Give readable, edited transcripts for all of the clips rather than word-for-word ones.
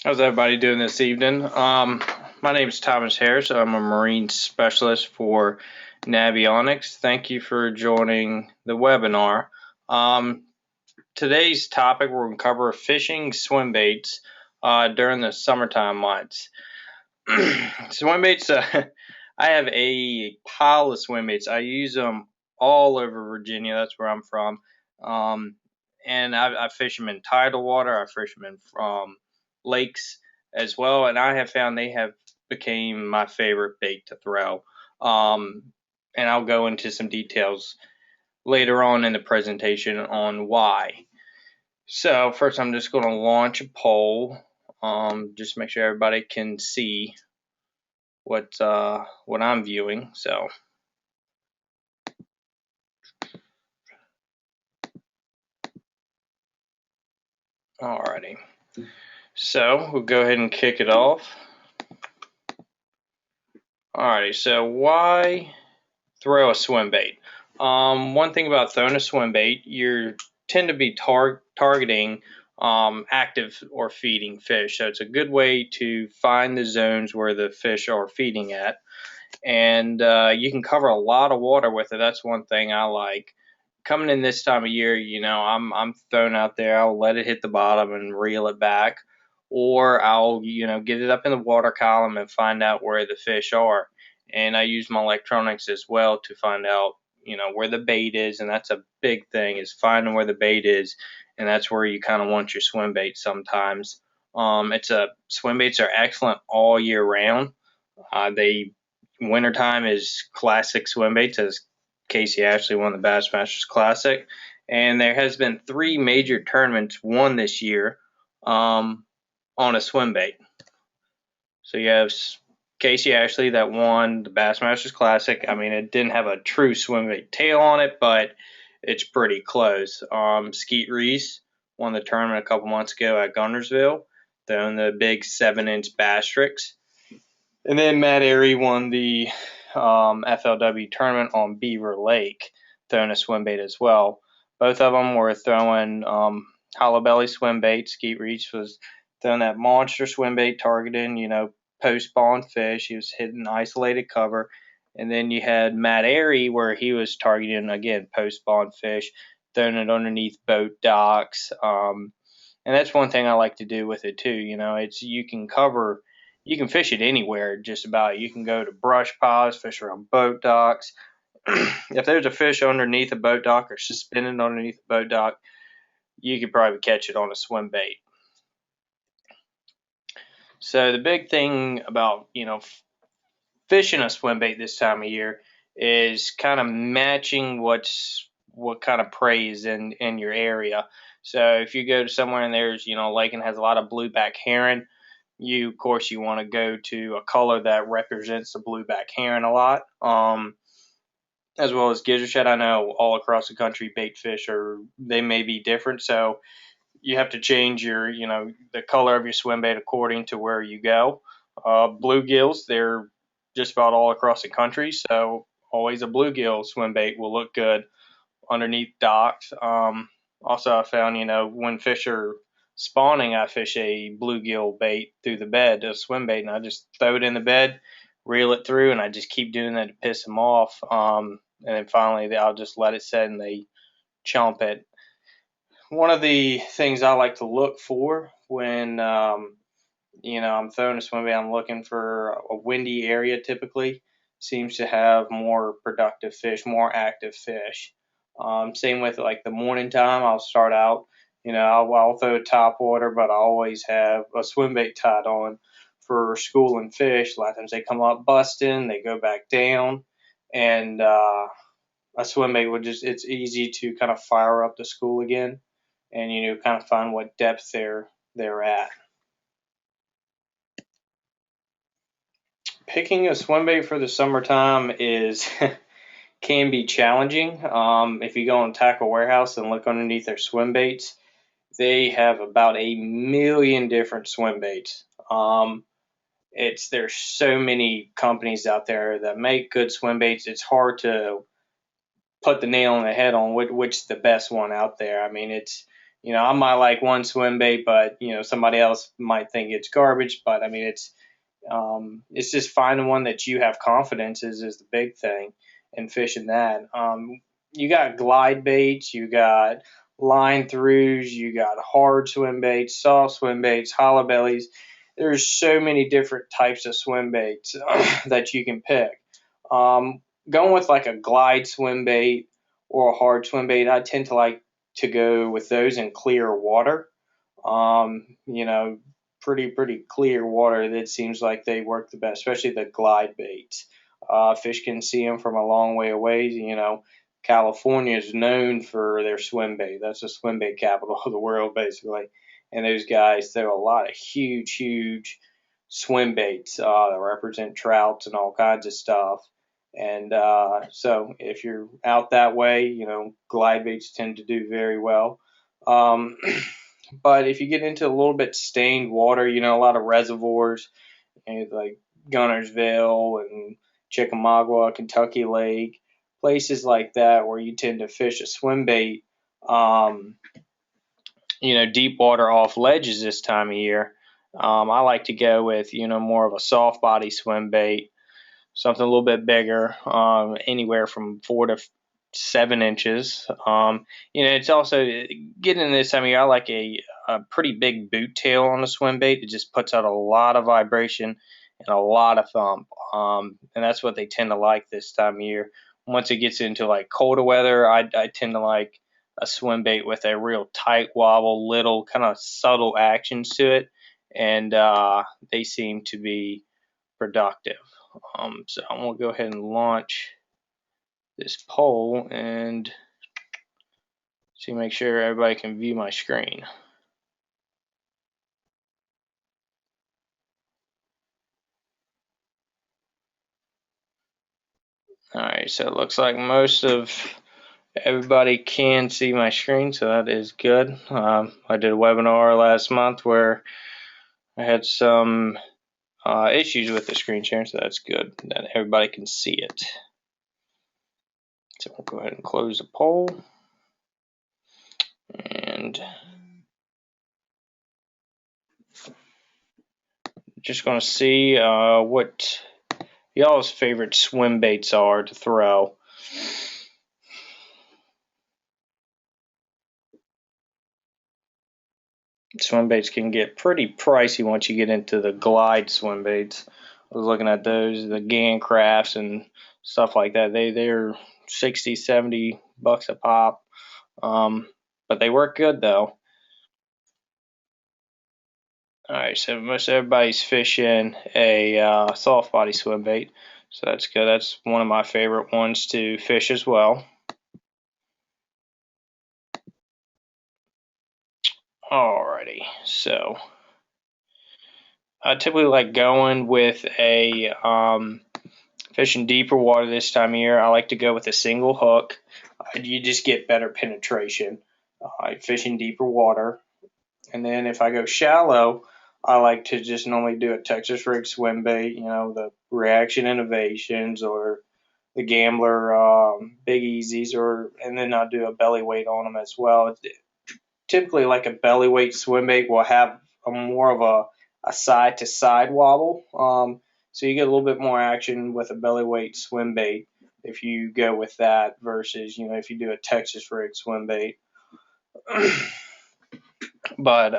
How's everybody doing this evening? My name is Thomas Harris. I'm a marine specialist for Navionics. Thank you for joining the webinar. Today's topic, we're going to cover fishing swim baits during the summertime months. Swim baits, I have a pile of swim baits. I use them all over Virginia. That's where I'm from. And I fish them in tidal water. I fish them in lakes as well, and I have found they have became my favorite bait to throw. And I'll go into some details later on in the presentation on why. So first, I'm just going to launch a poll, just to make sure everybody can see what I'm viewing. So alrighty. So we'll go ahead and kick it off. Alrighty, so why throw a swim bait? One thing about throwing a swim bait, you tend to be targeting active or feeding fish. So it's a good way to find the zones where the fish are feeding at. And you can cover a lot of water with it. That's one thing I like. Coming in this time of year, I'm thrown out there. I'll let it hit the bottom and reel it back, or I'll get it up in the water column and find out where the fish are. And I use my electronics as well to find out where the bait is, and that's a big thing, is finding where the bait is, and that's where you kind of want your swim bait sometimes. Swim baits are excellent all year round. Wintertime is classic swim baits, as Casey Ashley won the Bassmasters Classic, and there has been 3 major tournaments won this year on a swim bait. So you have Casey Ashley that won the Bassmasters Classic. I mean, it didn't have a true swim bait tail on it, but it's pretty close. Skeet Reese won the tournament a couple months ago at Guntersville, throwing the big 7-inch bass tricks. And then Matt Airy won the FLW tournament on Beaver Lake, throwing a swim bait as well. Both of them were throwing hollow belly swim bait. Skeet Reese was throwing that monster swim bait targeting, post-spawn fish. He was hitting isolated cover. And then you had Matt Airy, where he was targeting, again, post-spawn fish, throwing it underneath boat docks. And that's one thing I like to do with it too. You can fish it anywhere, just about. You can go to brush piles, fish around boat docks. If there's a fish underneath a boat dock or suspended underneath a boat dock, you could probably catch it on a swim bait. So the big thing about, fishing a swim bait this time of year is kind of matching what kind of prey is in your area. So if you go to somewhere and there's, a lake and has a lot of blueback herring, of course, you want to go to a color that represents the blueback herring a lot, as well as gizzard shad. I know all across the country, bait fish they may be different, so you have to change your, the color of your swim bait according to where you go. Bluegills, they're just about all across the country, so always a bluegill swim bait will look good underneath docks. Also, I found, when fish are spawning, I fish a bluegill bait through the bed, a swim bait, and I just throw it in the bed, reel it through, and I just keep doing that to piss them off. And then finally, I'll just let it set and they chomp it. One of the things I like to look for when, I'm throwing a swim bait, I'm looking for a windy area typically. Seems to have more productive fish, more active fish. Same with like the morning time. I'll start out, I'll throw top water, but I always have a swim bait tied on for schooling fish. A lot of times they come up busting, they go back down, and a swim bait it's easy to kind of fire up the school again, and kind of find what depth they're at. Picking a swim bait for the summertime can be challenging. If you go on Tackle Warehouse and look underneath their swim baits, they have about 1,000,000 different swim baits. There's so many companies out there that make good swim baits. It's hard to put the nail on the head on which the best one out there. I mean, You know, I might like one swim bait, but you know, somebody else might think it's garbage. But I mean, it's just finding one that you have confidence is the big thing, and fishing that. You got glide baits, you got line throughs, you got hard swim baits, soft swim baits, hollow bellies. There's so many different types of swim baits that you can pick. Um, Going with like a glide swim bait or a hard swim bait, I tend to like to go with those in clear water. You know, pretty clear water. That seems like they work the best, especially the glide baits. Fish can see them from a long way away. You know, California is known for their swim bait. That's the swim bait capital of the world, basically. And those guys throw a lot of huge swim baits that represent trouts and all kinds of stuff. And so if you're out that way, you know, glide baits tend to do very well. Um, but if you get into a little bit stained water, you know, a lot of reservoirs, like Gunnersville and Chickamauga, Kentucky Lake, places like that where you tend to fish a swim bait, um, you know, deep water off ledges this time of year. I like to go with, you know, more of a soft body swim bait, something a little bit bigger, anywhere from 4 to 7 inches. You know, it's also getting this time of year. I like a pretty big boot tail on the swim bait. It just puts out a lot of vibration and a lot of thump, and that's what they tend to like this time of year. Once it gets into like colder weather, I tend to like a swim bait with a real tight wobble, little kind of subtle actions to it, and they seem to be productive. So I'm going to go ahead and launch this poll and see, make sure everybody can view my screen. All right, so it looks like most of everybody can see my screen, so that is good. I did a webinar last month where I had some issues with the screen sharing, so that's good that everybody can see it. So we'll go ahead and close the poll. And just going to see what y'all's favorite swim baits are to throw. Swim baits can get pretty pricey once you get into the glide swim baits. I was looking at those, the Gan Crafts and stuff like that. They're 60, 70 bucks a pop. But they work good though. Alright, so most everybody's fishing a soft body swim bait. So that's good. That's one of my favorite ones to fish as well. Alrighty, so I typically like going with a fishing deeper water this time of year. I like to go with a single hook. You just get better penetration. Fishing deeper water, and then if I go shallow, I like to just normally do a Texas rig swim bait. You know, the Reaction Innovations or the Gambler Big Easies, and then I'll do a belly weight on them as well. Typically, like a belly weight swim bait will have more of a side to side wobble. So you get a little bit more action with a belly weight swim bait if you go with that versus, you know, if you do a Texas rig swim bait. But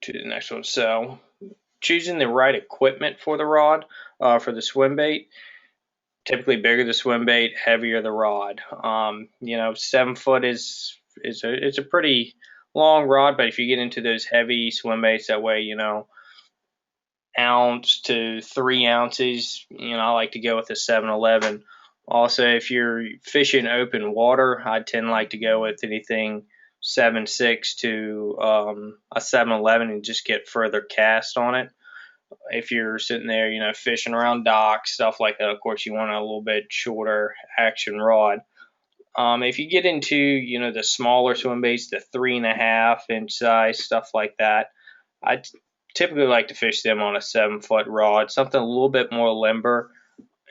to the next one. So choosing the right equipment for the rod, for the swim bait. Typically, bigger the swim bait, heavier the rod. You know, 7 foot is it's a pretty long rod, but if you get into those heavy swim baits, that way, you know, ounce to 3 ounces, you know, I like to go with a 7-Eleven. Also, if you're fishing open water, I tend to like to go with anything 7.6 to a 7-Eleven and just get further cast on it. If you're sitting there, you know, fishing around docks, stuff like that, of course, you want a little bit shorter action rod. If you get into, you know, the smaller swim baits, the 3.5-inch size, stuff like that, I typically like to fish them on a 7-foot rod, something a little bit more limber.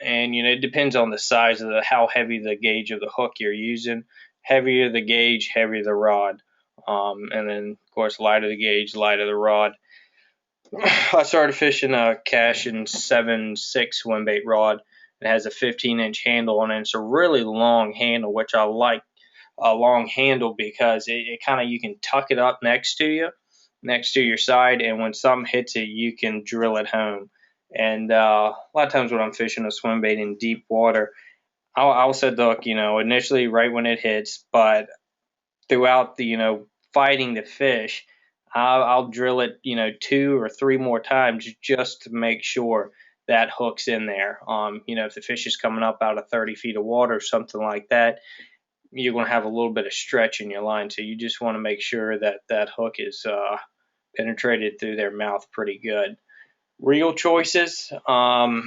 And, you know, it depends on the size of how heavy the gauge of the hook you're using, Heavier the gauge, heavier the rod. And then, of course, lighter the gauge, lighter the rod. I started fishing a Cashin 7.6 swimbait rod. It has a 15-inch handle on it. It's a really long handle, which I like a long handle because it kind of, you can tuck it up next to you, next to your side, and when something hits it, you can drill it home. And a lot of times when I'm fishing a swimbait in deep water, I'll set the hook, initially right when it hits, but throughout the, fighting the fish, I'll drill it, 2 or 3 more times just to make sure that hook's in there. If the fish is coming up out of 30 feet of water or something like that, you're going to have a little bit of stretch in your line. So you just want to make sure that that hook is penetrated through their mouth pretty good. Reel choices. I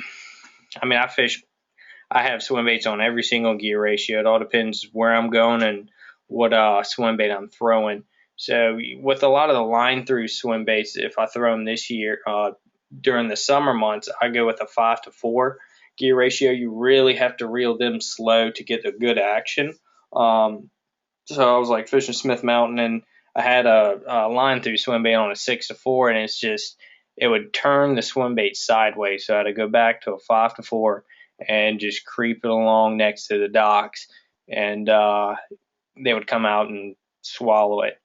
have swim baits on every single gear ratio. It all depends where I'm going and what swim bait I'm throwing. So with a lot of the line through swim baits, if I throw them this year during the summer months, I go with a 5-to-4 gear ratio. You really have to reel them slow to get a good action. So I was like fishing Smith Mountain, and I had a line through swim bait on a 6-to-4, and it would turn the swim bait sideways. So I had to go back to a 5-to-4 and just creep it along next to the docks, and they would come out and swallow it.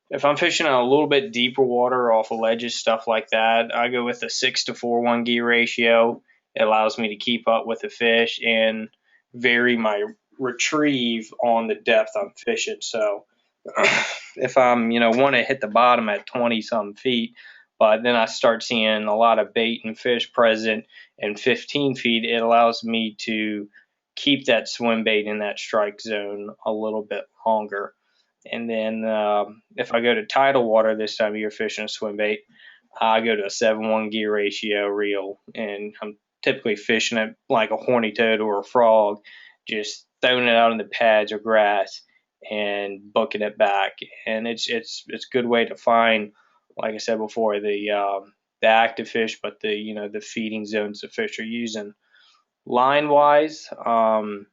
If I'm fishing a little bit deeper water off of ledges, stuff like that, I go with a 6-to-4 1 gear ratio. It allows me to keep up with the fish and vary my retrieve on the depth I'm fishing. So if I'm, want to hit the bottom at 20 something feet, but then I start seeing a lot of bait and fish present in 15 feet, it allows me to keep that swim bait in that strike zone a little bit longer. And then if I go to tidal water this time of year fishing a swim bait, I go to a 7-1 gear ratio reel, and I'm typically fishing it like a horny toad or a frog, just throwing it out in the pads or grass and booking it back. And it's a good way to find, like I said before, the active fish, but the feeding zones the fish are using. Line wise, I'm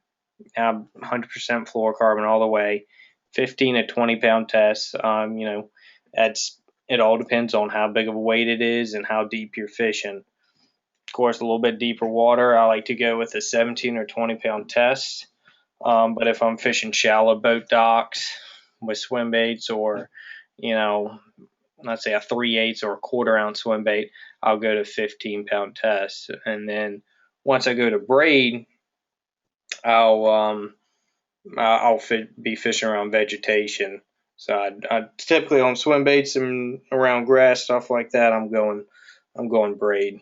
100% fluorocarbon all the way. 15 to 20 pound tests. It all depends on how big of a weight it is and how deep you're fishing. Of course, a little bit deeper water, I like to go with a 17 or 20 pound test. But if I'm fishing shallow boat docks with swim baits, or, let's say a 3/8 or a 1/4 ounce swim bait, I'll go to 15 pound tests. And then once I go to braid, I'll be fishing around vegetation. So I typically on swim baits and around grass, stuff like that, I'm going braid.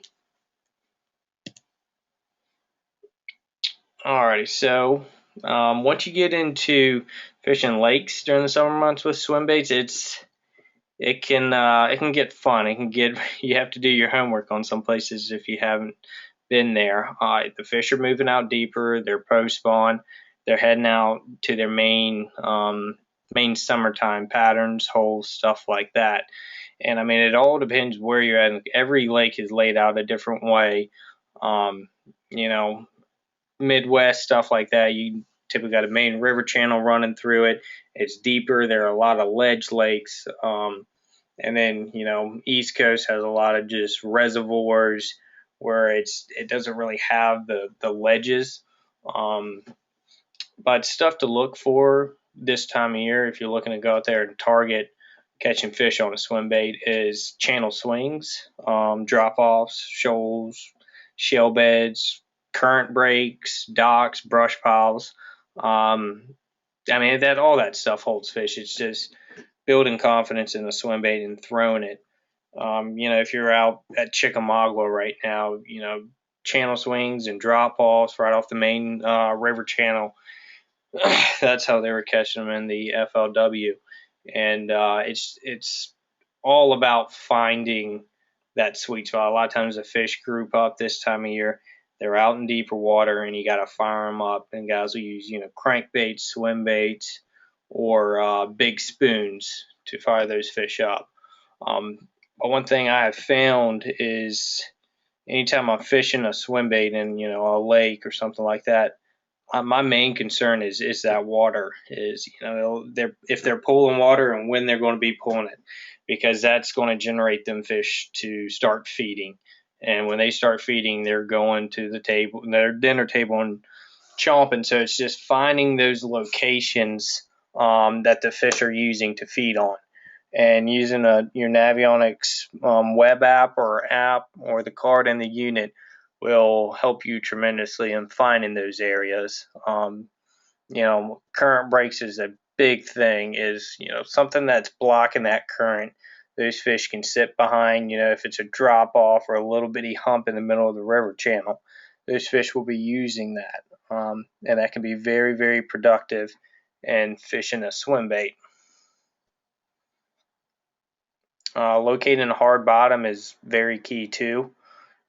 Alrighty, so once you get into fishing lakes during the summer months with swim baits, it can get fun. You have to do your homework on some places if you haven't been there. The fish are moving out deeper. They're post spawn. They're heading out to their main summertime patterns, holes, stuff like that. And I mean, it all depends where you're at. Every lake is laid out a different way. You know, Midwest, stuff like that, you typically got a main river channel running through it. It's deeper. There are a lot of ledge lakes. And then, East Coast has a lot of just reservoirs where it doesn't really have the ledges. But stuff to look for this time of year, if you're looking to go out there and target catching fish on a swim bait, is channel swings, drop-offs, shoals, shell beds, current breaks, docks, brush piles. All that stuff holds fish. It's just building confidence in the swim bait and throwing it. If you're out at Chickamauga right now, channel swings and drop-offs right off the main river channel, that's how they were catching them in the FLW. And it's all about finding that sweet spot. A lot of times the fish group up this time of year. They're out in deeper water, and you got to fire them up. And guys will use, crankbaits, swim baits, or big spoons to fire those fish up. But one thing I have found is anytime I'm fishing a swim bait in, a lake or something like that, my main concern is that water is, if they're pulling water and when they're going to be pulling it, because that's going to generate them fish to start feeding. And when they start feeding, they're going to the table, their dinner table, and chomping. So it's just finding those locations that the fish are using to feed on, and using your Navionics web app or the card in the unit will help you tremendously in finding those areas. Current breaks is a big thing. Is something that's blocking that current. Those fish can sit behind. If it's a drop off or a little bitty hump in the middle of the river channel, those fish will be using that, and that can be very, very productive in fishing a swim bait. Locating a hard bottom is very key too.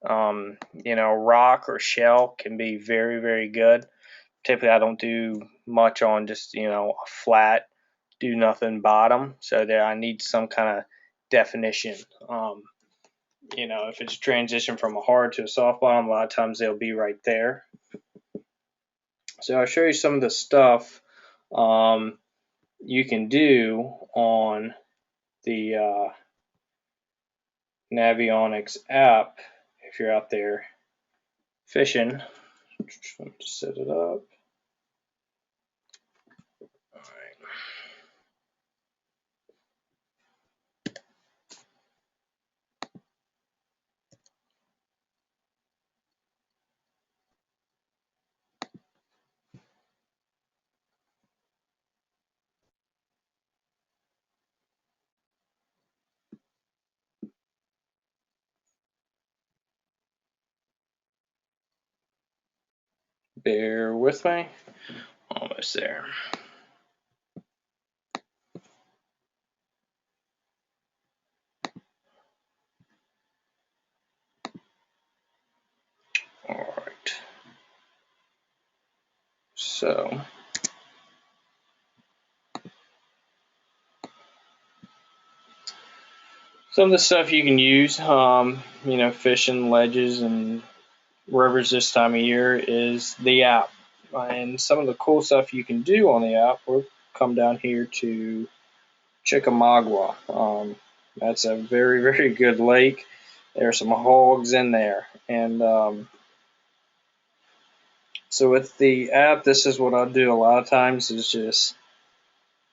Rock or shell can be very, very good. Typically, I don't do much on just a flat, do nothing bottom. So there, I need some kind of definition. If it's transition from a hard to a soft bottom, a lot of times they'll be right there. So I'll show you some of the stuff you can do on the Navionics app if you're out there fishing. Just set it up. All right. Bear with me. Almost there. All right. So some of the stuff you can use, fishing ledges and rivers this time of year is the app. And some of the cool stuff you can do on the app, we'll come down here to Chickamauga. That's a very, very good lake. There's some hogs in there. And so with the app, this is what I'll do a lot of times is just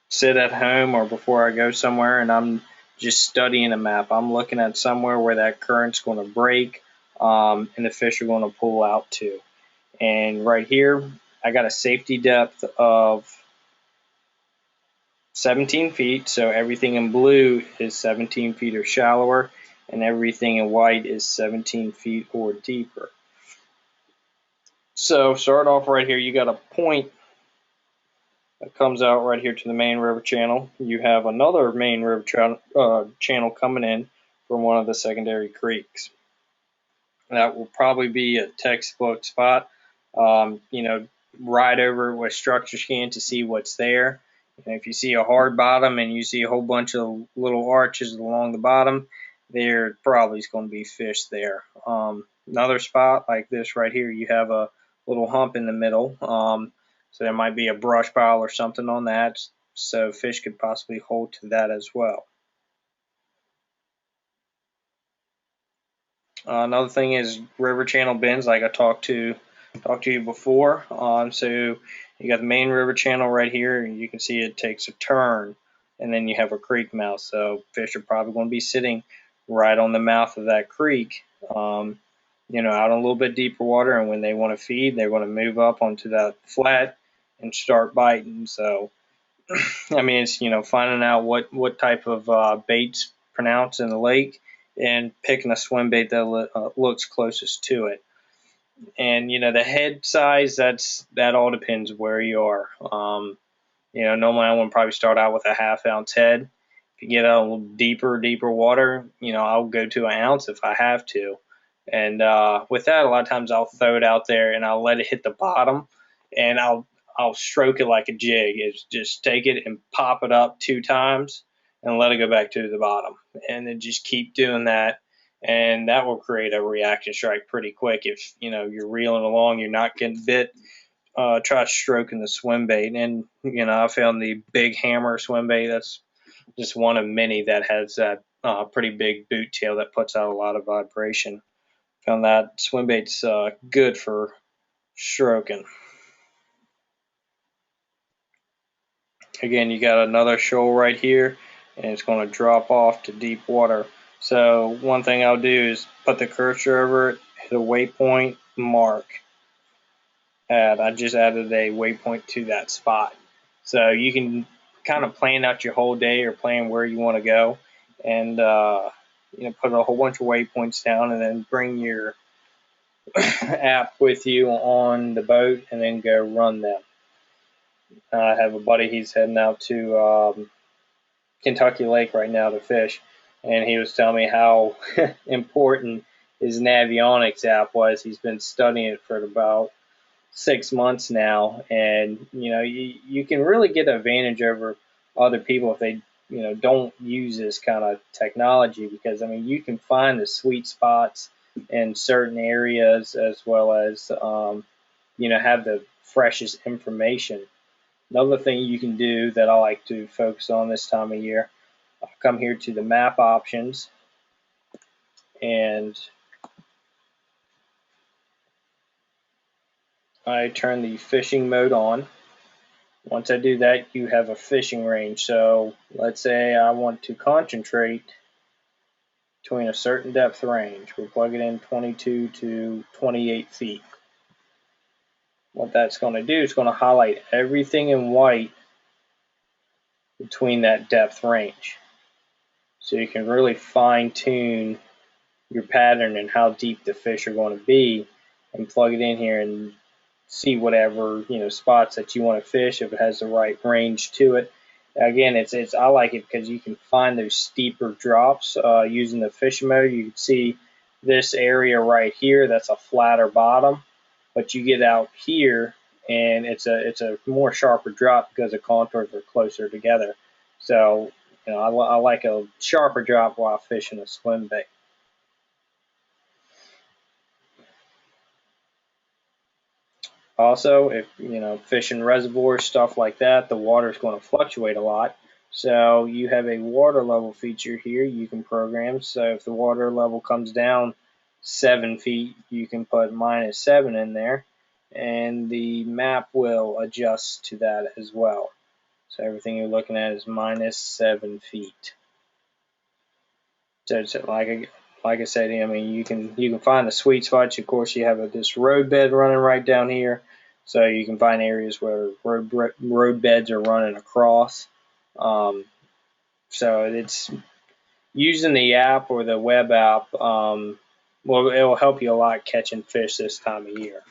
sit at home or before I go somewhere and I'm just studying a map. I'm looking at somewhere where that current's going to break and the fish are going to pull out to. And right here, I got a safety depth of 17 feet. So everything in blue is 17 feet or shallower, and everything in white is 17 feet or deeper. So start off right here, you got a point that comes out right here to the main river channel. You have another main river channel coming in from one of the secondary creeks. That will probably be a textbook spot. Ride over with structure scan to see what's there. And if you see a hard bottom and you see a whole bunch of little arches along the bottom, there probably is going to be fish there. Another spot like this right here, you have a little hump in the middle. So there might be a brush pile or something on that. So fish could possibly hold to that as well. Another thing is river channel bends, like I talked to you before. So you got the main river channel right here, and you can see it takes a turn, and then you have a creek mouth. So fish are probably going to be sitting right on the mouth of that creek, out in a little bit deeper water. And when they want to feed, they're going to move up onto that flat and start biting. So, it's finding out what type of baits pronounce in the lake and picking a swim bait that looks closest to it. And the head size, that all depends where you are. Normally I want to probably start out with a 1/2 ounce head. If you get out a little deeper water, I'll go to 1 ounce if I have to. And with that, a lot of times I'll throw it out there and I'll let it hit the bottom, and I'll stroke it like a jig. It's just take it and pop it up 2 times and let it go back to the bottom, and then just keep doing that. And that will create a reaction strike pretty quick. If you're reeling along, you're not getting bit try stroking the swim bait. And I found the big hammer swim bait. That's just one of many that has that pretty big boot tail that puts out a lot of vibration. Found that swim bait's good for stroking. Again, you got another shoal right here, and it's going to drop off to deep water. So one thing I'll do is put the cursor over it, hit a waypoint, mark. I just added a waypoint to that spot. So you can kind of plan out your whole day or plan where you want to go, and put a whole bunch of waypoints down, and then bring your app with you on the boat, and then go run them. I have a buddy, he's heading out to Kentucky Lake right now to fish, and he was telling me how important his Navionics app was. He's been studying it for about 6 months now, and you can really get advantage over other people if they don't use this kind of technology, because you can find the sweet spots in certain areas, as well as have the freshest information. Another thing you can do that I like to focus on this time of year, I'll come here to the map options, and I turn the fishing mode on. Once I do that, you have a fishing range. So let's say I want to concentrate between a certain depth range. We'll plug it in 22 to 28 feet. What that's going to do is going to highlight everything in white between that depth range. So you can really fine tune your pattern and how deep the fish are going to be, and plug it in here and see whatever spots that you want to fish, if it has the right range to it. Again, I like it because you can find those steeper drops using the fishing mode. You can see this area right here, that's a flatter bottom, but you get out here and it's a more sharper drop because the contours are closer together. So I like a sharper drop while fishing a swim bait. Also, if fishing reservoirs, stuff like that, the water is going to fluctuate a lot. So you have a water level feature here you can program. So if the water level comes down 7 feet, you can put -7 in there, and the map will adjust to that as well. So everything you're looking at is -7 feet. So it's like I said, you can find the sweet spots. Of course, you have this road bed running right down here, so you can find areas where road beds are running across. So it's using the app or the web app. Well, it will help you a lot catching fish this time of year.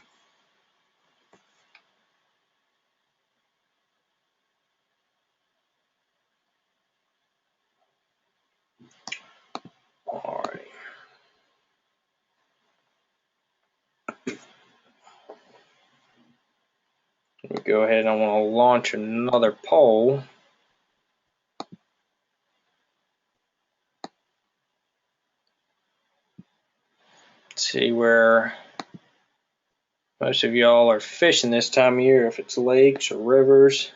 All right. Let me go ahead and I want to launch another poll. See where most of y'all are fishing this time of year, if it's lakes or rivers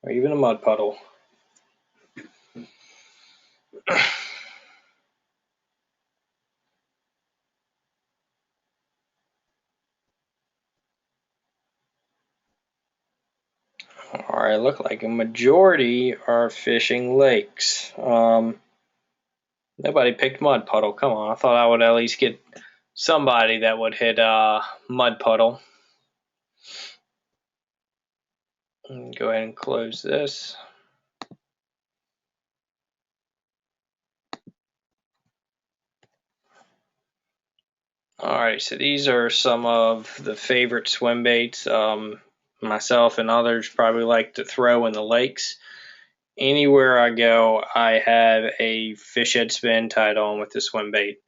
or even a mud puddle. All right, look like a majority are fishing lakes. Nobody picked mud puddle. Come on, I thought I would at least get somebody that would hit mud puddle. Go ahead and close this. Alright, so these are some of the favorite swim baits myself and others probably like to throw in the lakes. Anywhere I go, I have a fish head spin tied on with the swim bait.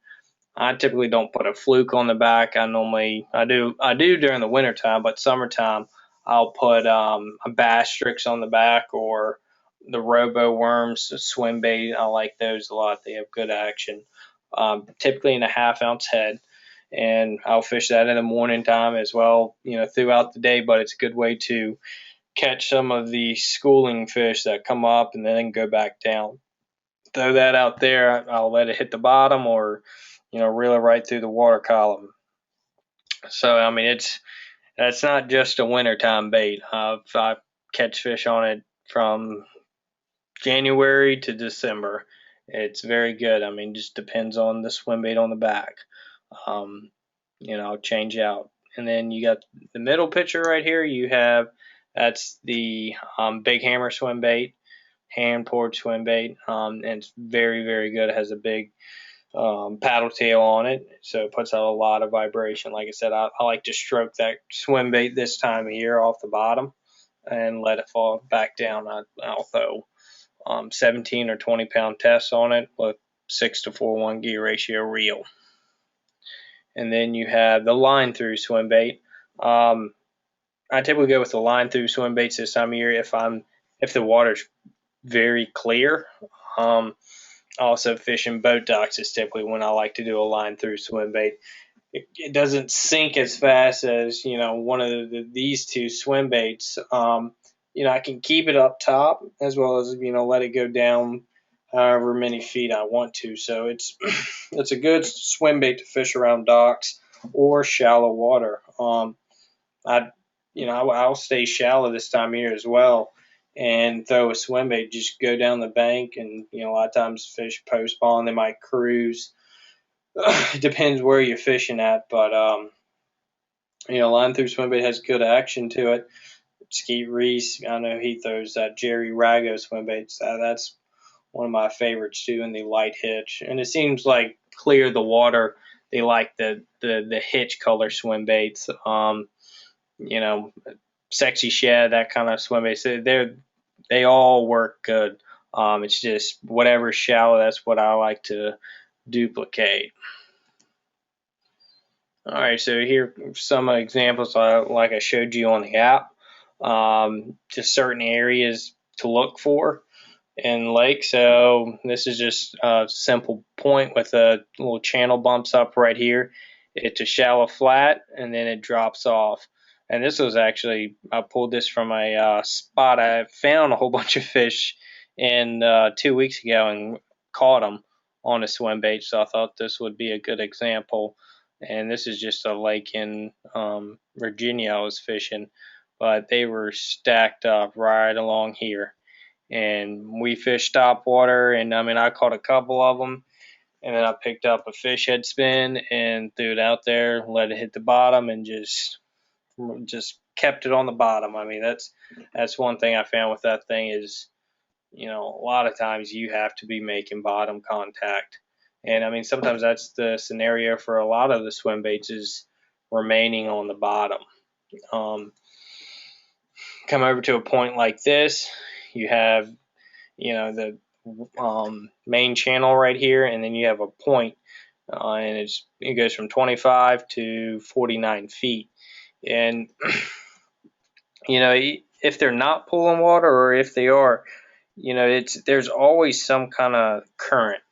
I typically don't put a fluke on the back. I do during the winter time, but summertime I'll put a bass strix on the back, or the robo worms, the swim bait. I like those a lot. They have good action. Typically in a 1/2 ounce head. and I'll fish that in the morning time as well, throughout the day. But it's a good way to catch some of the schooling fish that come up and then go back down. Throw that out there, I'll let it hit the bottom, or reel it right through the water column. So I mean, that's not just a wintertime bait. I catch fish on it from January to December. It's very good. I mean, just depends on the swim bait on the back. Um, change out. And then you got the middle picture right here. That's the big hammer swim bait, hand poured swim bait, and it's very, very good. It has a big paddle tail on it, so it puts out a lot of vibration. Like I said, I like to stroke that swim bait this time of year off the bottom and let it fall back down. I'll throw 17 or 20 pound tests on it with 6-to-4-1 gear ratio reel. And then you have the line through swim bait. I typically go with the line through swim baits this time of year if the water's very clear. Also, fishing boat docks is typically when I like to do a line through swim bait. It doesn't sink as fast as one of these two swim baits. I can keep it up top as well as let it go down however many feet I want to. So it's it's a good swim bait to fish around docks or shallow water. I'll stay shallow this time of year as well and throw a swim bait. Just go down the bank, and a lot of times fish post spawn. They might cruise. It depends where you're fishing at, but line through swim bait has good action to it. Skeet Reese, I know he throws that Jerry Rago swim baits. That's one of my favorites too, in the light hitch. And it seems like clear the water, they like the hitch color swim baits. Sexy Shed, that kind of swim baits. They all work good. It's just whatever's shallow, that's what I like to duplicate. All right, so here are some examples like I showed you on the app. Just certain areas to look for in lake. So this is just a simple point with a little channel bumps up right here. It's a shallow flat, and then it drops off. And this was actually, I pulled this from a spot I found a whole bunch of fish in 2 weeks ago and caught them on a swim bait. So I thought this would be a good example. And this is just a lake in Virginia I was fishing, but they were stacked up right along here. And we fished topwater, and I mean, I caught a couple of them, and then I picked up a fish head spin and threw it out there, let it hit the bottom, and just kept it on the bottom. I mean, that's one thing I found with that thing is, a lot of times you have to be making bottom contact. And I mean, sometimes that's the scenario for a lot of the swim baits is remaining on the bottom. Come over to a point like this, you have, the main channel right here, and then you have a point, and it goes from 25 to 49 feet. And, if they're not pulling water, or if they are, there's always some kind of current.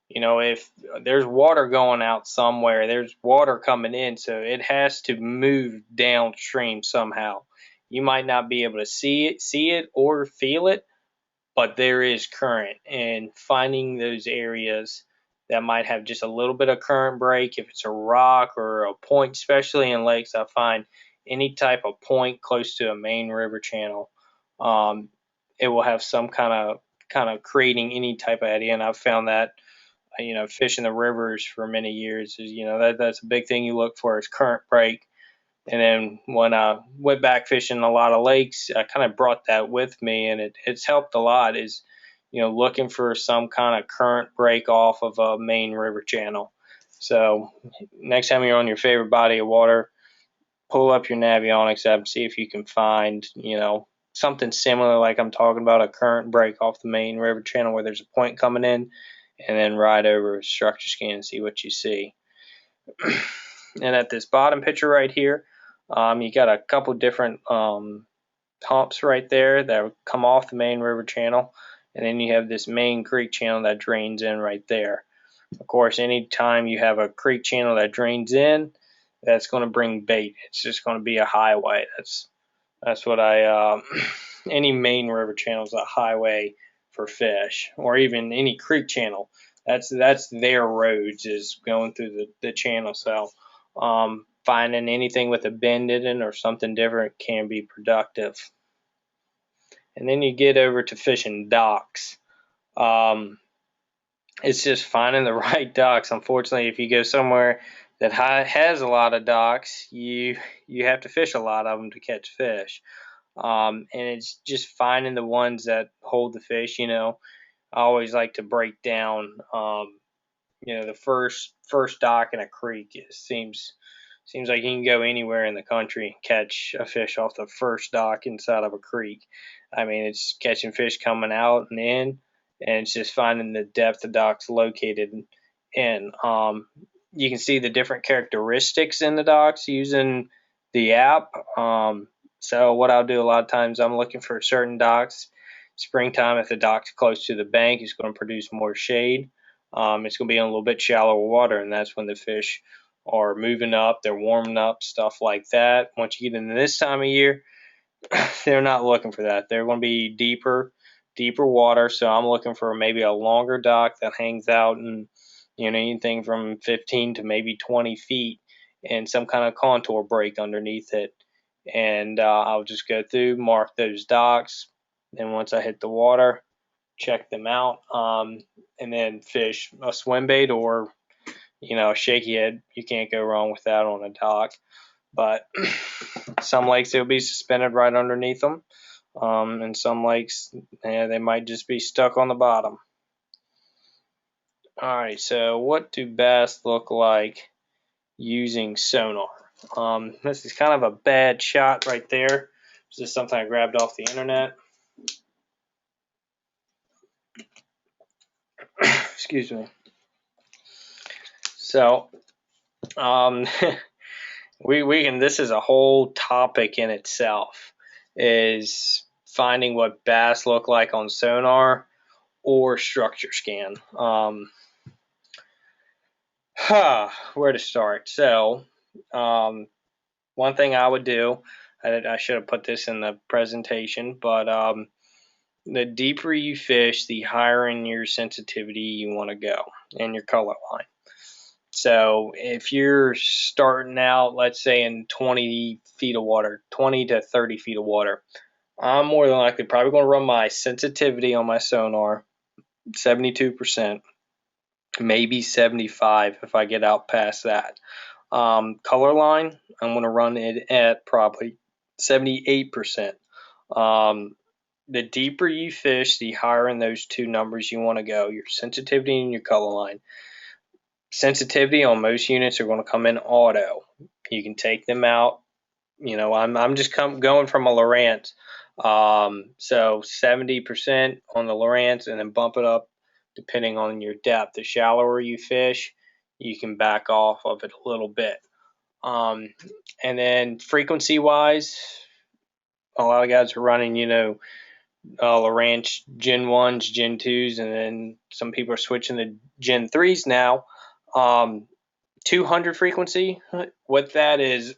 If there's water going out somewhere, there's water coming in, so it has to move downstream somehow. You might not be able to see it or feel it, but there is current. And finding those areas that might have just a little bit of current break, if it's a rock or a point, especially in lakes, I find any type of point close to a main river channel, it will have some kind of creating any type of eddy. And I've found that fishing the rivers for many years is, that's a big thing you look for is current break. And then when I went back fishing a lot of lakes, I kind of brought that with me, and it's helped a lot is, looking for some kind of current break off of a main river channel. So next time you're on your favorite body of water, pull up your Navionics app and see if you can find, something similar like I'm talking about, a current break off the main river channel where there's a point coming in, and then ride over a structure scan and see what you see. And at this bottom picture right here, you got a couple different humps right there that come off the main river channel, and then you have this main creek channel that drains in right there. Of course, anytime you have a creek channel that drains in, that's going to bring bait. It's just going to be a highway. That's what I any main river channel is a highway for fish, or even any creek channel. That's their roads, is going through the channel. So finding anything with a bend in it or something different can be productive. And then you get over to fishing docks. It's just finding the right docks. Unfortunately, if you go somewhere that has a lot of docks, you have to fish a lot of them to catch fish. And it's just finding the ones that hold the fish. I always like to break down, the first dock in a creek. It seems like you can go anywhere in the country and catch a fish off the first dock inside of a creek. I mean, it's catching fish coming out and in, and it's just finding the depth the dock's located in. You can see the different characteristics in the docks using the app. So what I'll do a lot of times, I'm looking for certain docks. Springtime, if the dock's close to the bank, it's going to produce more shade. It's going to be in a little bit shallower water, and that's when the fish are moving up, they're warming up, stuff like that. Once you get into this time of year, they're not looking for that. They're going to be deeper water. So I'm looking for maybe a longer dock that hangs out in, anything from 15 to maybe 20 feet, and some kind of contour break underneath it. And I'll just go through, mark those docks. And once I hit the water, check them out, and then fish a swim bait or a shaky head. You can't go wrong with that on a dock. But some lakes, they'll be suspended right underneath them. And some lakes, they might just be stuck on the bottom. All right, so what do bass look like using sonar? This is kind of a bad shot right there. This is something I grabbed off the internet. Excuse me. So, we can. This is a whole topic in itself. Is finding what bass look like on sonar or structure scan. Where to start? So, one thing I would do, I should have put this in the presentation, but the deeper you fish, the higher in your sensitivity you want to go and your color line. So if you're starting out, let's say in 20 feet of water, 20 to 30 feet of water, I'm more than likely probably going to run my sensitivity on my sonar 72%, maybe 75 if I get out past that. Color line, I'm going to run it at probably 78%. The deeper you fish, the higher in those two numbers you want to go, your sensitivity and your color line. Sensitivity on most units are going to come in auto. You can take them out. I'm just going from a Lowrance. So 70% on the Lowrance, and then bump it up depending on your depth. The shallower you fish, you can back off of it a little bit. And then frequency wise, a lot of guys are running, Lowrance Gen 1s, Gen 2s, and then some people are switching to Gen 3s now. 200 frequency, what that is,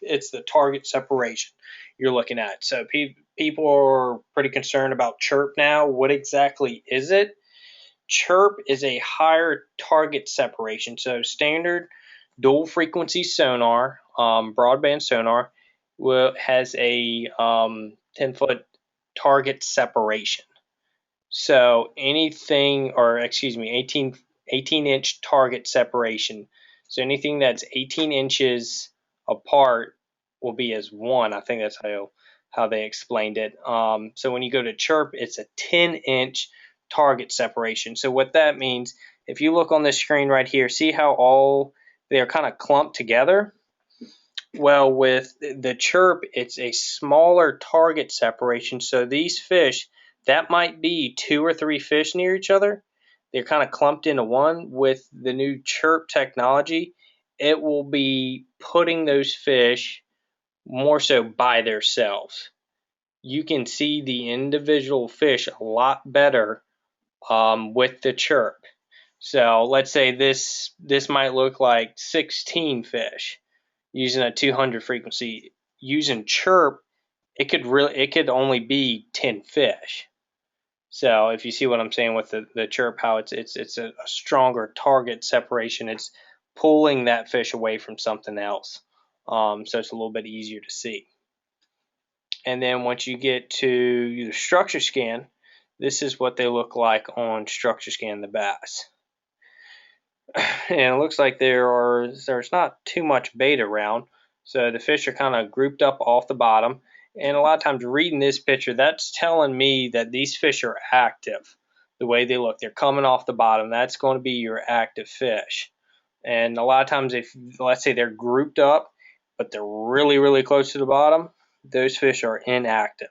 it's the target separation you're looking at. So people are pretty concerned about chirp now. What exactly is it? Chirp is a higher target separation. So standard dual frequency sonar, broadband sonar, has a 10-foot target separation. So 18-inch target separation. So anything that's 18 inches apart will be as one. I think that's how they explained it. So when you go to chirp, it's a 10-inch target separation. So what that means, if you look on the screen right here, see how they're kind of clumped together? Well, with the chirp, it's a smaller target separation. So these fish, that might be 2 or 3 fish near each other. They're kind of clumped into one. With the new chirp technology, it will be putting those fish more so by themselves. You can see the individual fish a lot better with the chirp. So let's say this might look like 16 fish using a 200 frequency. Using chirp, it could only be 10 fish. So if you see what I'm saying with the chirp, how it's a stronger target separation. It's pulling that fish away from something else. So it's a little bit easier to see. And then once you get to the structure scan, this is what they look like on structure scan, the bass. And it looks like there's not too much bait around, so the fish are kind of grouped up off the bottom. And a lot of times reading this picture, that's telling me that these fish are active. The way they look, they're coming off the bottom. That's going to be your active fish. And a lot of times, if let's say they're grouped up, but they're really close to the bottom, those fish are inactive,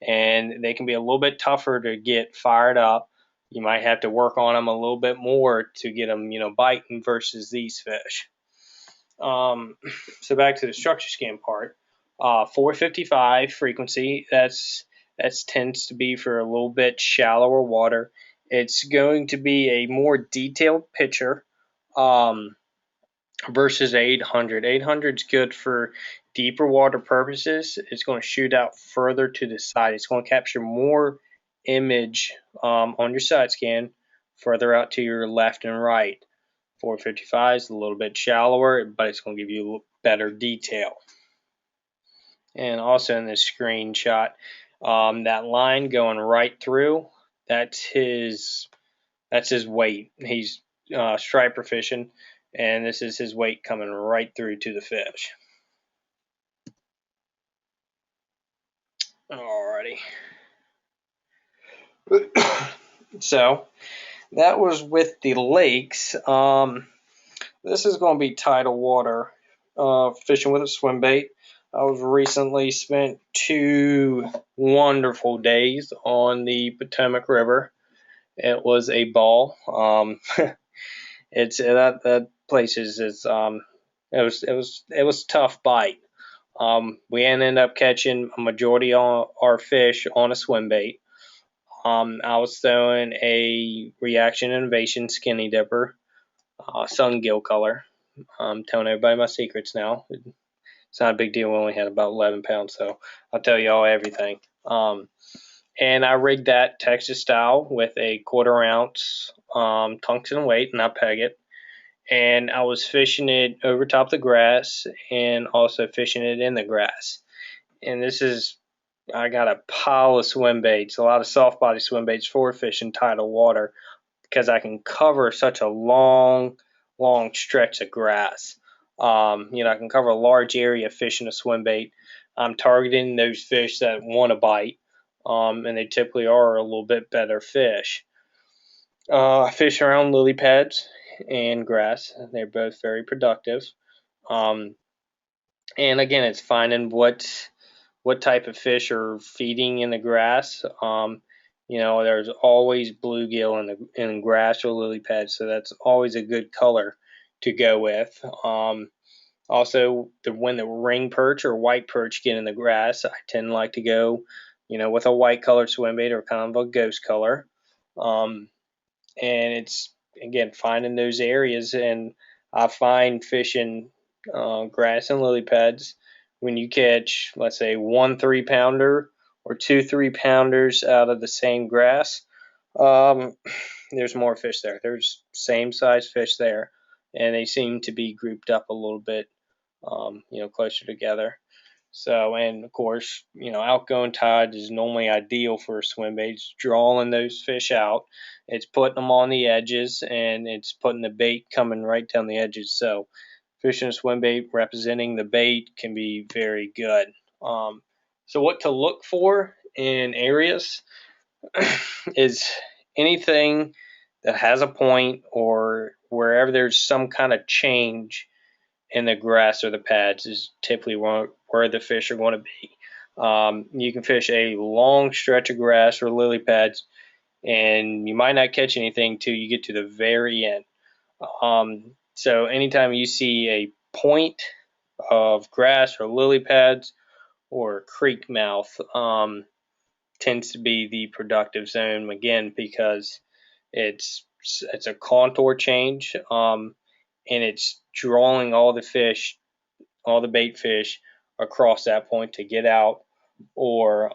and they can be a little bit tougher to get fired up. You might have to work on them a little bit more to get them, biting versus these fish. So back to the structure scan part. 455 frequency. That's tends to be for a little bit shallower water. It's going to be a more detailed picture. Versus 800. 800 is good for deeper water purposes. It's going to shoot out further to the side. It's going to capture more image on your side scan further out to your left and right. 455 is a little bit shallower, but it's going to give you better detail. And also in this screenshot, that line going right through, that's his weight. He's striper fishing, and this is his weight coming right through to the fish. Alrighty. So that was with the lakes. This is going to be tidal water fishing with a swim bait. I've recently spent 2 wonderful days on the Potomac River. It was a ball. It's that place is it was tough bite. We ended up catching a majority of our fish on a swim bait. I was throwing a reaction innovation skinny dipper, sun gill color. I'm telling everybody my secrets now. It's not a big deal. We only had about 11 pounds, so I'll tell you all everything. And I rigged that Texas style with a 1/4 ounce tungsten weight, and I peg it. And I was fishing it over top the grass and also fishing it in the grass. And I got a pile of swim baits, a lot of soft body swim baits for fishing tidal water, because I can cover such a long stretch of grass. I can cover a large area fishing a swim bait. I'm targeting those fish that want to bite, and they typically are a little bit better fish. I fish around lily pads and grass. They're both very productive. And again, it's finding what type of fish are feeding in the grass. There's always bluegill in grass or lily pads, so that's always a good color to go with. Also, when the ring perch or white perch get in the grass, I tend to like to go, with a white colored swim bait or kind of a ghost color. And it's, again, finding those areas. And I find fishing grass and lily pads, when you catch, let's say, 1 3-pounder or 2 3-pounders out of the same grass, there's more fish there. There's same size fish there, and they seem to be grouped up a little bit, closer together. So, and of course, outgoing tide is normally ideal for swim baits, drawing those fish out. It's putting them on the edges, and it's putting the bait coming right down the edges. So, fishing a swim bait representing the bait can be very good. So, what to look for in areas is anything that has a point or wherever there's some kind of change in the grass or the pads is typically where the fish are going to be. You can fish a long stretch of grass or lily pads, and you might not catch anything till you get to the very end. So anytime you see a point of grass or lily pads or creek mouth, tends to be the productive zone, again, because it's it's a contour change, and it's drawing all the fish, all the bait fish across that point to get out, or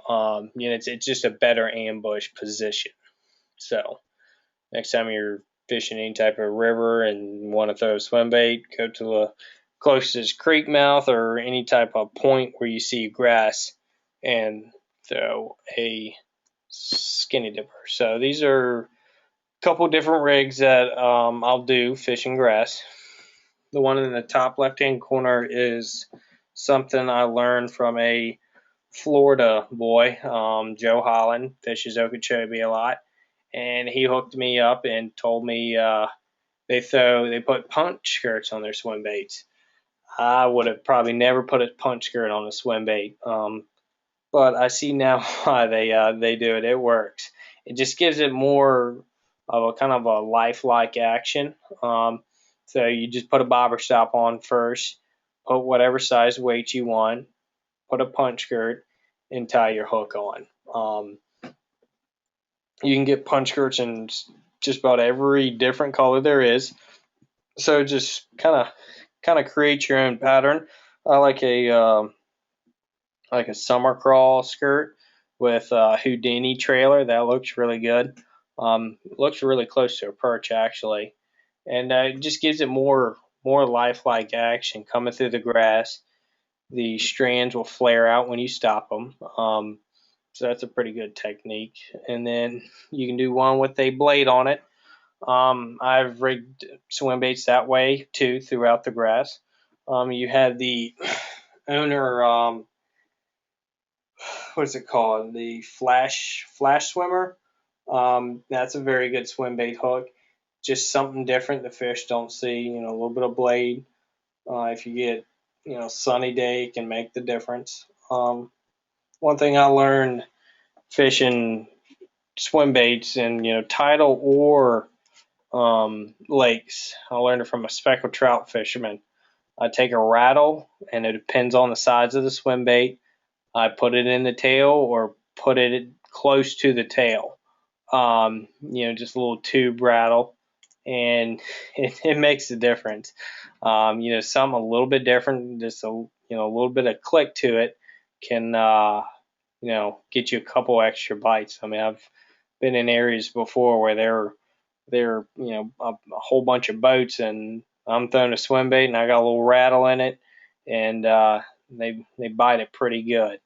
it's just a better ambush position. So next time you're fishing any type of river and want to throw a swim bait, go to the closest creek mouth or any type of point where you see grass and throw a skinny dipper. So these are a couple different rigs that I'll do fishing grass. The one in the top left hand corner is something I learned from a Florida boy, Joe Holland, fishes Okeechobee a lot, and he hooked me up and told me they put punch skirts on their swim baits. I would have probably never put a punch skirt on a swim bait, but I see now why they do it. It works. It just gives it more of a kind of a lifelike action. So you just put a bobber stop on first, put whatever size weight you want, put a punch skirt, and tie your hook on. You can get punch skirts in just about every different color there is. So just kind of create your own pattern. I like a summer crawl skirt with a Houdini trailer. That looks really good. Looks really close to a perch actually, and it just gives it more lifelike action coming through the grass. The strands will flare out when you stop them. So that's a pretty good technique. And then you can do one with a blade on it. I've rigged swim baits that way too throughout the grass. You have the owner, what's it called? The flash swimmer. That's a very good swim bait hook. Just something different the fish don't see. A little bit of blade. If you get sunny day, it can make the difference. One thing I learned fishing swim baits and tidal or lakes, I learned it from a speckled trout fisherman. I take a rattle, and it depends on the size of the swim bait. I put it in the tail or put it close to the tail. Just a little tube rattle, and it makes a difference. Something a little bit different, just a little bit of click to it can get you a couple extra bites. I mean, I've been in areas before where there a whole bunch of boats, and I'm throwing a swim bait, and I got a little rattle in it, and they bite it pretty good.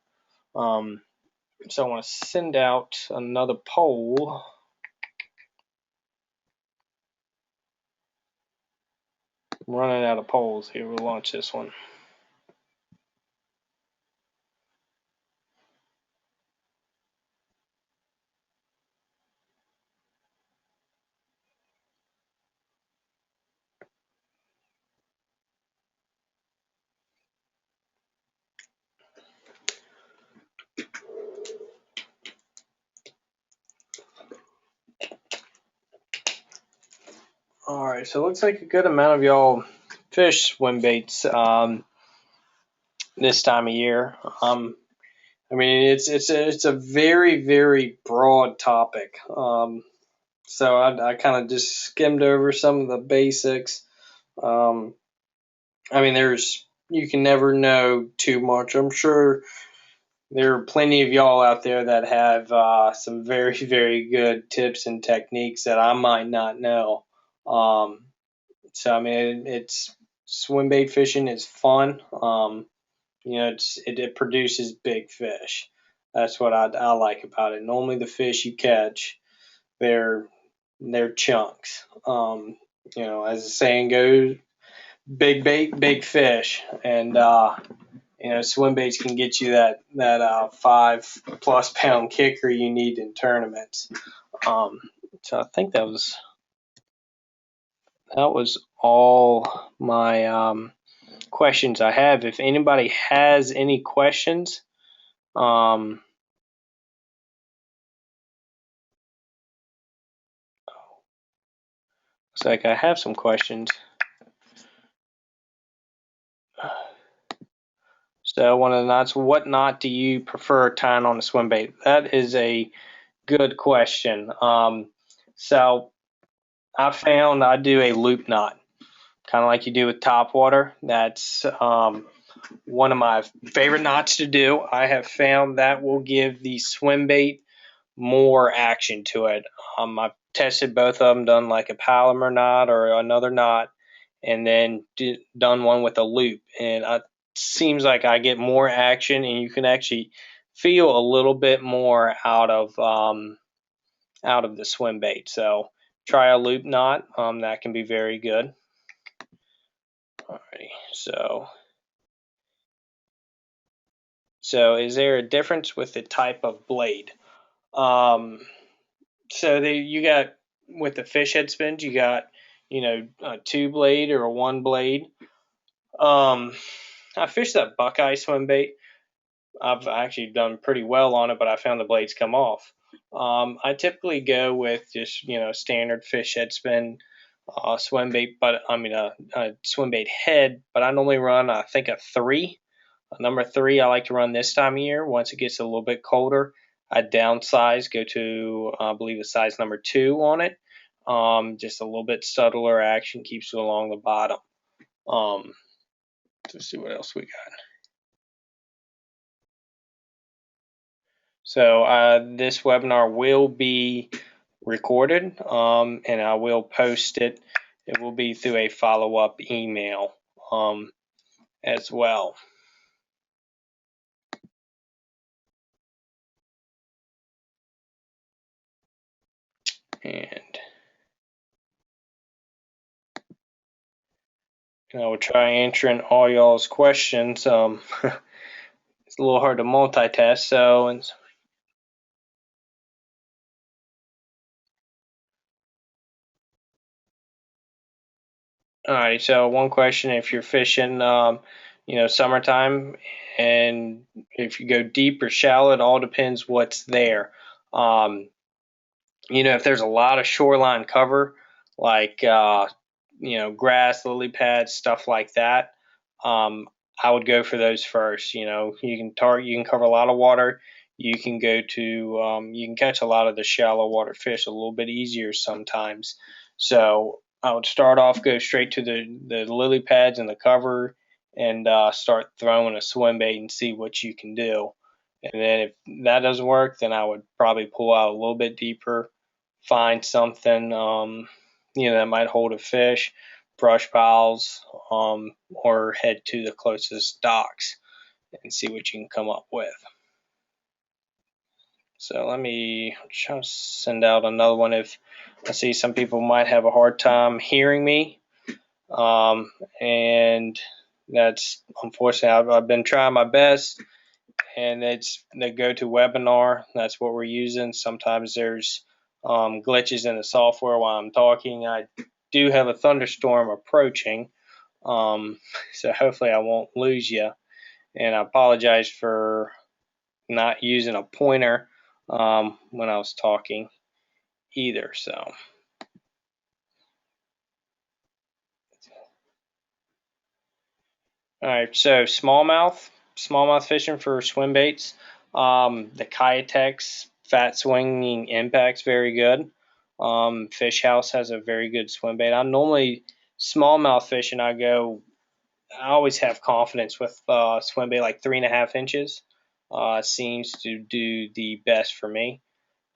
So I want to send out another poll. I'm running out of polls here. We'll launch this one. All right, so it looks like a good amount of y'all fish swim baits this time of year. I mean, it's a very, very broad topic. So I kind of just skimmed over some of the basics. I mean, you can never know too much. I'm sure there are plenty of y'all out there that have some very, very good tips and techniques that I might not know. So I mean, it's swim bait fishing is fun. It produces big fish. That's what I like about it. Normally, the fish you catch, they're chunks. As the saying goes, big bait, big fish, and swim baits can get you that 5+ pound kicker you need in tournaments. So I think that was all my questions I have. If anybody has any questions, looks like I have some questions. So one of the knots, what knot do you prefer tying on a swim bait? That is a good question. So I found I do a loop knot, kind of like you do with top water. That's one of my favorite knots to do. I have found that will give the swim bait more action to it. I've tested both of them, done like a Palomar knot or another knot, and then done one with a loop. And it seems like I get more action, and you can actually feel a little bit more out of the swim bait. So try a loop knot. That can be very good. Alrighty, so is there a difference with the type of blade? Um, you got with the fish head spins, you got a 2 blade or a 1 blade. I fished that Buckeye swim bait. I've actually done pretty well on it, but I found the blades come off. I typically go with just standard fish head spin swim bait, but I mean a swim bait head. But I normally run I think a 3. A number 3 I like to run this time of year. Once it gets a little bit colder, I downsize, go to I believe a size number 2 on it. Just a little bit subtler action, keeps it along the bottom. Let's see what else we got. So this webinar will be recorded, and I will post it. It will be through a follow-up email as well. And I will try answering all y'all's questions. It's a little hard to multitask, so all right. So one question: if you're fishing, summertime, and if you go deep or shallow, it all depends what's there. If there's a lot of shoreline cover, like grass, lily pads, stuff like that, I would go for those first. You can cover a lot of water. You can you can catch a lot of the shallow water fish a little bit easier sometimes. So I would start off, go straight to the lily pads and the cover, and start throwing a swim bait and see what you can do. And then if that doesn't work, then I would probably pull out a little bit deeper, find something that might hold a fish, brush piles, or head to the closest docks and see what you can come up with. So let me try to send out another one. If I see some people might have a hard time hearing me, and that's unfortunately I've been trying my best, and it's the GoToWebinar. That's what we're using. Sometimes there's glitches in the software while I'm talking. I do have a thunderstorm approaching, so hopefully I won't lose you. And I apologize for not using a pointer when I was talking either. So, all right. So smallmouth fishing for swim baits. The Kitex fat swinging impact's very good. Fish House has a very good swim bait. I'm normally smallmouth fishing. I always have confidence with swim bait like 3.5 inches. Seems to do the best for me.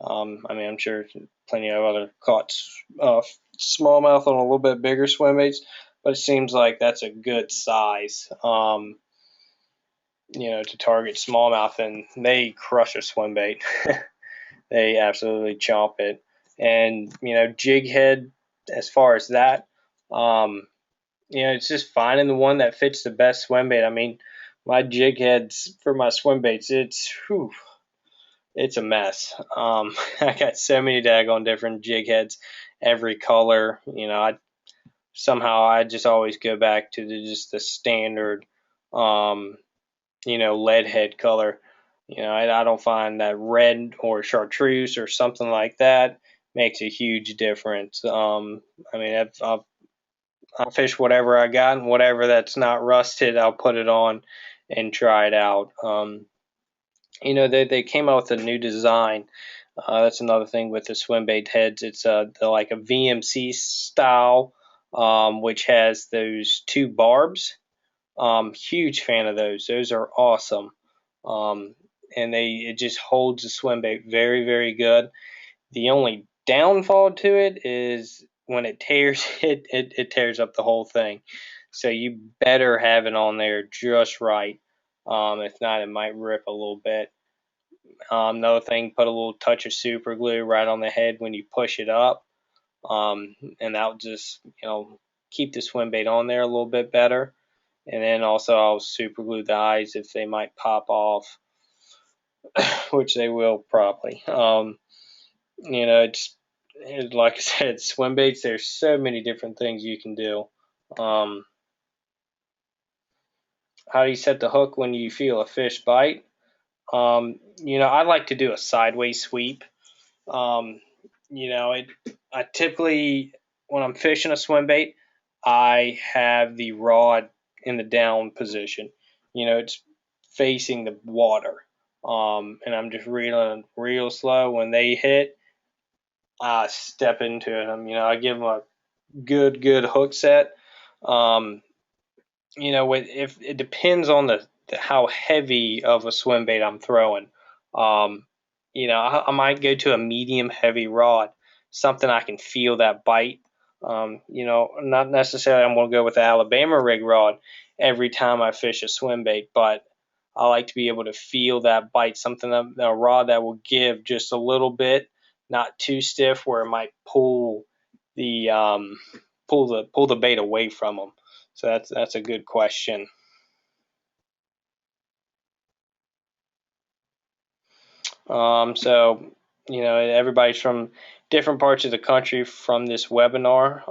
I'm sure plenty of other caught smallmouth on a little bit bigger swim baits, but it seems like that's a good size. To target smallmouth, and they crush a swim bait. They absolutely chomp it. And jig head, as far as that, it's just finding the one that fits the best swim bait. I mean, my jig heads for my swim baits, it's a mess. I got so many daggone different jig heads, every color. I just always go back to just the standard, lead head color. I don't find that red or chartreuse or something like that makes a huge difference. I'll fish whatever I got, and whatever that's not rusted, I'll put it on and try it out. They came out with a new design. That's another thing with the swim bait heads. It's like a VMC style, which has those two barbs. Huge fan of those. Those are awesome. Um, and it just holds the swim bait very, very good. The only downfall to it is when it tears it tears up the whole thing. So you better have it on there just right. If not, it might rip a little bit. Another thing, put a little touch of super glue right on the head when you push it up, and that'll just keep the swim bait on there a little bit better. And then also I'll super glue the eyes if they might pop off, which they will probably. It's like I said, swim baits. There's so many different things you can do. Um, how do you set the hook when you feel a fish bite? I like to do a sideways sweep. Um, I typically, when I'm fishing a swim bait, I have the rod in the down position. It's facing the water. And I'm just reeling real slow. When they hit, I step into them. I give them a good hook set. Um, if it depends on the how heavy of a swim bait I'm throwing. Um, I might go to a medium heavy rod, something I can feel that bite. Not necessarily I'm going to go with the Alabama rig rod every time I fish a swim bait, but I like to be able to feel that bite, something a rod that will give just a little bit, not too stiff where it might the pull the bait away from them. So that's a good question. So everybody's from different parts of the country from this webinar.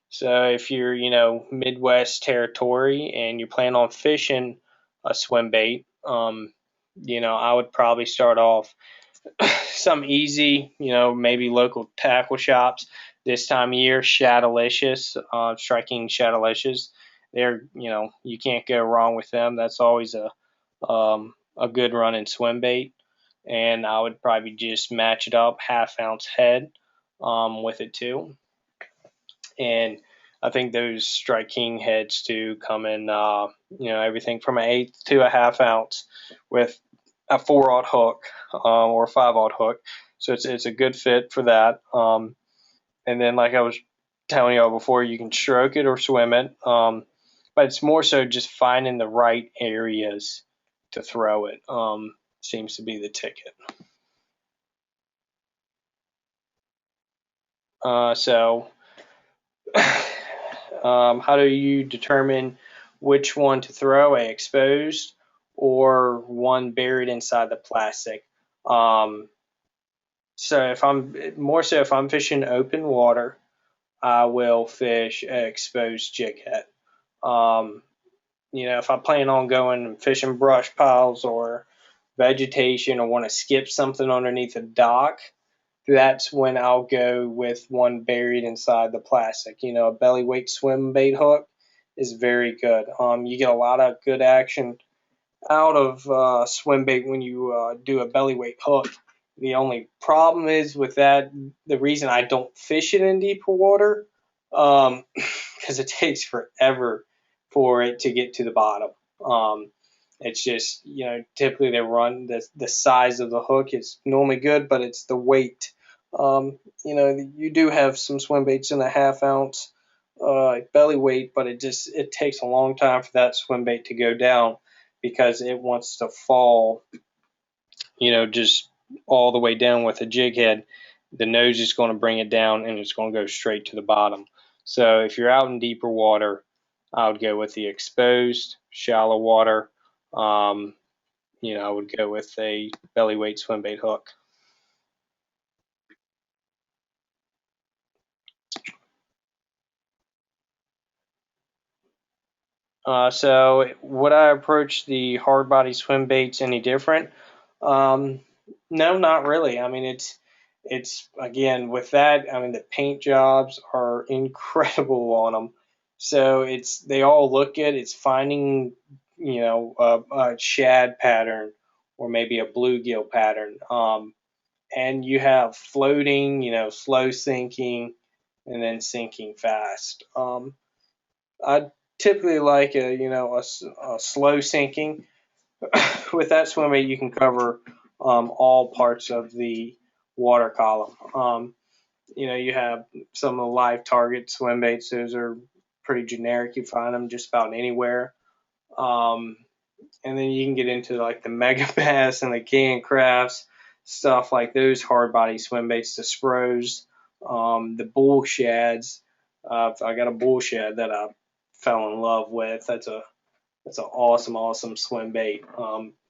So if you're Midwest territory and you plan on fishing a swim bait, I would probably start off some easy, maybe local tackle shops this time of year. Shadowlicious, striking Shadowlicious. You can't go wrong with them. That's always a good running swim bait. And I would probably just match it up, half-ounce head with it too. And I think those Strike King heads too come in, everything from an eighth to a half ounce with a 4/0 hook or a 5/0 hook. So it's a good fit for that. And then, like I was telling y'all before, you can stroke it or swim it. But it's more so just finding the right areas to throw it. Seems to be the ticket. So how do you determine which one to throw, a exposed or one buried inside the plastic? So if I'm fishing open water, I will fish an exposed jig head. If I plan on going and fishing brush piles or vegetation or want to skip something underneath a dock, that's when I'll go with one buried inside the plastic. A belly weight swim bait hook is very good. You get a lot of good action out of swim bait when you do a belly weight hook. The only problem is with that, the reason I don't fish it in deeper water, because it takes forever for it to get to the bottom. It's just, typically they run the size of the hook is normally good, but it's the weight. You do have some swim baits in a half-ounce belly weight, but it takes a long time for that swim bait to go down because it wants to fall, just all the way down with a jig head. The nose is going to bring it down and it's going to go straight to the bottom. So if you're out in deeper water, I would go with the exposed. Shallow water, I would go with a belly weight swim bait hook. So would I approach the hard body swim baits any different? Um, no, not really. I mean, it's again with that. I mean, the paint jobs are incredible on them. So they all look good. It's finding a shad pattern or maybe a bluegill pattern. and you have floating, slow sinking, and then sinking fast. I typically like a slow sinking. With that swimbait, you can cover all parts of the water column. You have some of the live target swimbaits. Those are pretty generic. You find them just about anywhere. Um, and then you can get into like the mega bass and the can crafts, stuff like those hard body swim baits, the spros, the bull shads. I got a bull shad that I fell in love with. That's an awesome swim bait.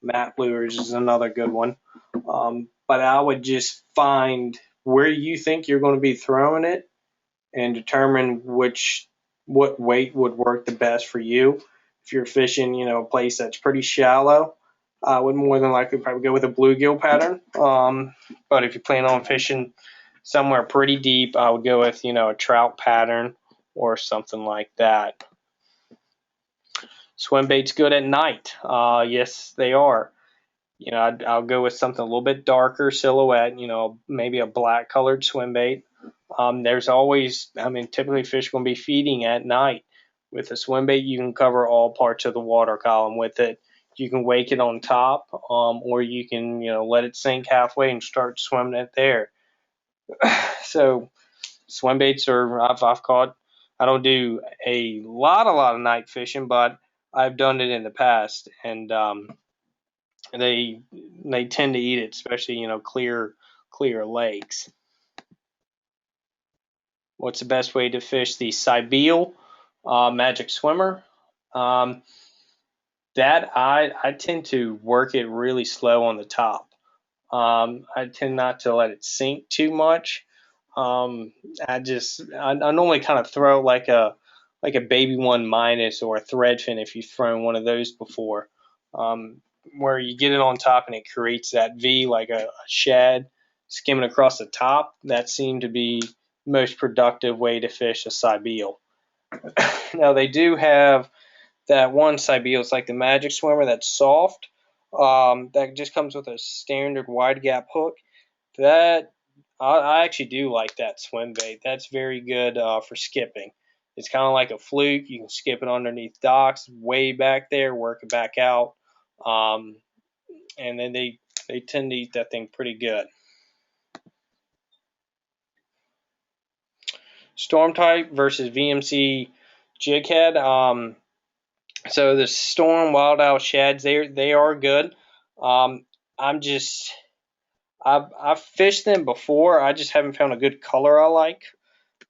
Mat lures is another good one. But I would just find where you think you're going to be throwing it and determine what weight would work the best for you. If you're fishing, a place that's pretty shallow, I would more than likely probably go with a bluegill pattern. But if you plan on fishing somewhere pretty deep, I would go with, a trout pattern or something like that. Swim bait's good at night. Yes, they are. I'll go with something a little bit darker silhouette, maybe a black colored swim bait. There's always, typically fish are going to be feeding at night. With a swim bait, you can cover all parts of the water column with it. You can wake it on top, or you can, let it sink halfway and start swimming it there. So swim baits I've caught. I don't do a lot of night fishing, but I've done it in the past, and they tend to eat it, especially clear lakes. What's the best way to fish the Sibeal magic swimmer? That I tend to work it really slow on the top. I tend not to let it sink too much. I normally kind of throw like a baby one minus or a threadfin if you've thrown one of those before, where you get it on top and it creates that V like a shad skimming across the top. That seemed to be the most productive way to fish a Sibeal. Now they do have that one Sibeal. It's like the magic swimmer that's soft. That just comes with a standard wide gap hook. That I actually do like that swim bait. That's very good for skipping. It's kind of like a fluke. You can skip it underneath docks, way back there, work it back out, and then they tend to eat that thing pretty good. Storm type versus VMC jighead. So the Storm Wild Owl shads, they are good. I've fished them before. I just haven't found a good color I like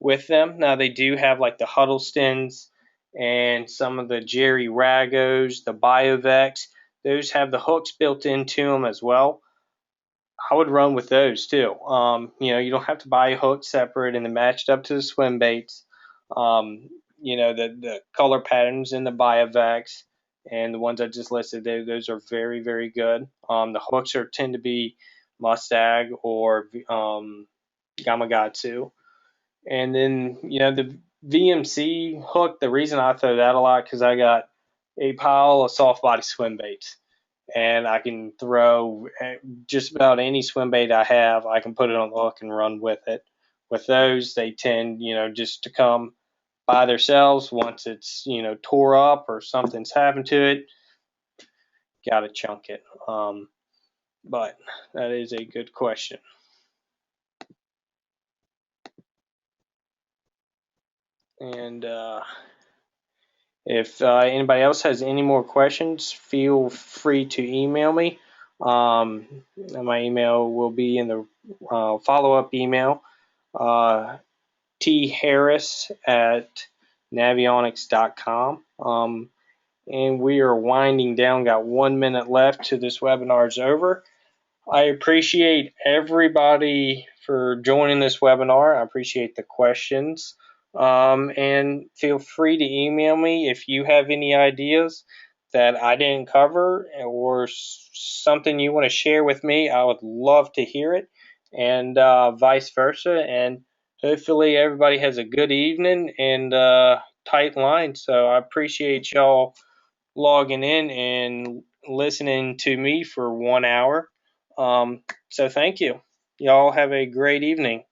with them. Now they do have like the Huddlestons and some of the Jerry Ragos, the Biovex. Those have the hooks built into them as well. I would run with those too. You don't have to buy a hook separate and then matched up to the swim baits. The color patterns in the Biovex and the ones I just listed, those are very, very good. The hooks tend to be Mustang or Gamakatsu. And then, the VMC hook, the reason I throw that a lot because I got a pile of soft body swim baits. And I can throw just about any swim bait I have. I can put it on the hook and run with it. With those, they tend, just to come by themselves once it's, tore up or something's happened to it. Got to chunk it. But that is a good question. And if anybody else has any more questions, feel free to email me. My email will be in the follow-up email, tharris@navionics.com. And we are winding down. Got 1 minute left to this webinar's over. I appreciate everybody for joining this webinar. I appreciate the questions. And feel free to email me if you have any ideas that I didn't cover or something you want to share with me. I would love to hear it, and vice versa. And hopefully everybody has a good evening and tight line. So I appreciate y'all logging in and listening to me for 1 hour. So thank you. Y'all have a great evening.